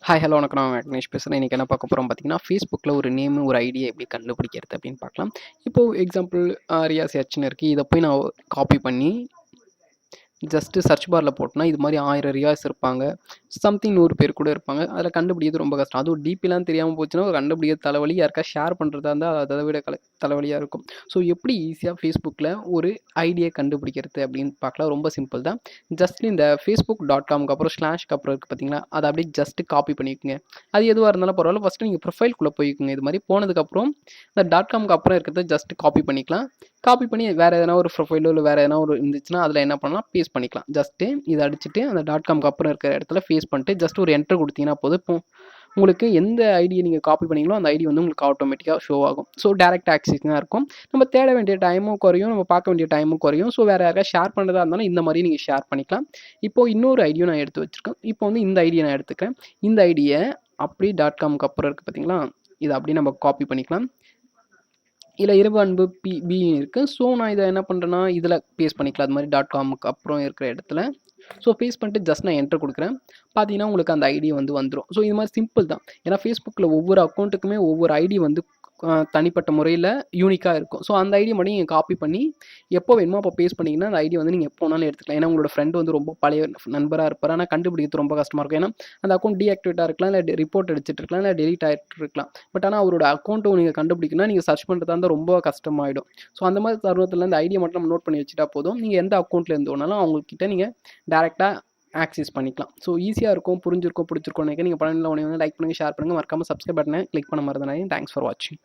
Hi hello வணக்கம். நான் விக்னேஷ் பேசுகிறேன். இன்றைக்கி என்ன பார்க்க போகிறோம் பார்த்தீங்கன்னா, ஃபேஸ்புக்கில் ஒரு நேமு ஒரு ஐடியை எப்படி கண்டுபிடிக்கிறது அப்படின்னு பார்க்கலாம். இப்போது எக்ஸாம்பிள் ரியாஸ் ஹெச்னு இருக்குது. இதை போய் நான் காப்பி பண்ணி ஜஸ்ட்டு சர்ச் பாரில் போட்டோன்னா இது மாதிரி 1000 ரியாஸ் இருப்பாங்க, சம்திங் 100 பேர் கூட இருப்பாங்க. அதில் கண்டுபிடிக்கிறது ரொம்ப கஷ்டம். அதுவும் டிபிலாம் தெரியாமல் போச்சுன்னா கண்டுபிடிக்கிறது தலைவலி. யாருக்கா ஷேர் பண்ணுறதா இருந்தால் அதை விட தலைவலியாக இருக்கும். ஸோ எப்படி ஈஸியாக ஃபேஸ்புக்கில் ஒரு ஐடியை கண்டுபிடிக்கிறது அப்படின்னு பார்க்கலாம். ரொம்ப சிம்பிள் தான். ஜஸ்ட் இந்த facebook.comக்கு அப்புறம் ஸ்லாஷ்க்கு அப்புறம் இருக்குது பார்த்தீங்களா, அதை அப்படியே ஜஸ்ட்டு காப்பி பண்ணிக்கோங்க. அது எதுவாக இருந்தாலும் பரவாயில்ல. ஃபஸ்ட்டு நீங்கள் ப்ரொஃபைல்குள்ளே போய்க்குங்க. இது மாதிரி போனதுக்கப்புறம் இந்த .comக்கு அப்புறம் இருக்கிறத ஜஸ்ட்டு காப்பி பண்ணிக்கலாம். காப்பி பண்ணி வேறு எதனா ஒரு ப்ரொஃபைலோ இல்லை வேறு எதனா ஒரு இருந்துச்சுன்னா அதில் என்ன பண்ணலாம், பேஸ்ட் பண்ணிக்கலாம். ஜஸ்ட்டு இதை அடிச்சுட்டு அந்த .comக்கு அப்புறம் இருக்கிற இடத்துல பேஸ்ட் பண்ணிட்டு ஜஸ்ட் ஒரு என்ட்ரு கொடுத்தீங்கன்னா போதும். இப்போ உங்களுக்கு எந்த ஐடியை நீங்கள் காப்பி பண்ணீங்களோ அந்த ஐடி வந்து உங்களுக்கு ஆட்டோமேட்டிக்காக ஷோ ஆகும். ஸோ டேரெக்ட் ஆக்சஸாக இருக்கும். நம்ம தேட வேண்டிய டைமும் குறையும், நம்ம பார்க்க வேண்டிய டைமும் குறையும். ஸோ வேறு யாராவது ஷேர் பண்ணுறதா இருந்தாலும் இந்த மாதிரி நீங்கள் ஷேர் பண்ணிக்கலாம். இப்போது இன்னொரு ஐடியும் நான் எடுத்து வச்சுருக்கேன். இப்போ வந்து இந்த ஐடியை நான் எடுத்துக்கிறேன். இந்த ஐடியை அப்படி .comக்கு அப்புறம் இருக்குது பார்த்தீங்களா, இதை அப்படியே நம்ம காப்பி பண்ணிக்கலாம். இதில் இரவு அன்பு பி இருக்குது. ஸோ நான் இதை என்ன பண்ணுறேன்னா இதில் பேஸ்ட் பண்ணிக்கலாம். அது மாதிரி .comக்கு அப்புறம் இருக்கிற இடத்துல ஸோ பேஸ்ட் பண்ணிட்டு ஜஸ்ட் நான் என்ட்ரு கொடுக்குறேன். பார்த்தீங்கன்னா உங்களுக்கு அந்த ஐடி வந்து வந்துடும். ஸோ இது மாதிரி சிம்பிள் தான். ஏன்னா ஃபேஸ்புக்கில் ஒவ்வொரு அக்கௌண்ட்டுக்குமே ஒவ்வொரு ஐடி வந்து தனிப்பட்ட முறையில் யூனிக்காக இருக்கும். ஸோ அந்த ஐடி மட்டும் நீங்கள் காப்பி பண்ணி எப்போ வேணுமோ அப்போ பேஸ்ட் பண்ணிங்கன்னா அந்த ஐடி வந்து நீங்கள் எப்போ வேணாலும் எடுத்துக்கலாம். ஏன்னா உங்களோட ஃப்ரெண்டு வந்து ரொம்ப பழைய நண்பராக இருப்பார். ஆனால் கண்டுபிடிக்கிறது ரொம்ப கஷ்டமாக இருக்கும். ஏன்னா அந்த அக்கௌண்ட் டீஆக்டிவேட்டாக இருக்கலாம், இல்லை ரிப்போர்ட் அடிச்சிட்டு இருக்கலாம், இல்லை டெலிட் ஆகிட்டு இருக்கலாம். பட் ஆனால் அவரோட அக்கௌண்ட்டும் நீங்கள் கண்டுபிடிக்கணும்னா நீங்கள் சர்ச் பண்ணுறதா இருந்தால் ரொம்ப கஷ்டமாயிடும். ஸோ அந்த மாதிரி தருணத்தில் இந்த ஐடியை மட்டும் நம்ம நோட் பண்ணி வச்சுட்டா போதும். நீங்கள் எந்த அக்கௌண்ட்டில் இருந்து வேணாலும் அவங்கக்கிட்ட நீங்கள் டேரெக்டாக ஆக்சஸ் பண்ணிக்கலாம். ஸோ ஈஸியாக இருக்கும், புரிஞ்சிருக்கும், பிடிச்சிருக்கும். நீங்கள் பண்ணல உடனே வந்து லைக் பண்ணுங்கள், ஷேர் பண்ணுங்கள், மறக்காமல் சப்ஸ்கிரைப் பட்டனை கிளிக் பண்ண மாதிரி தானே. தேங்க்ஸ் ஃபார் வாட்சிங்.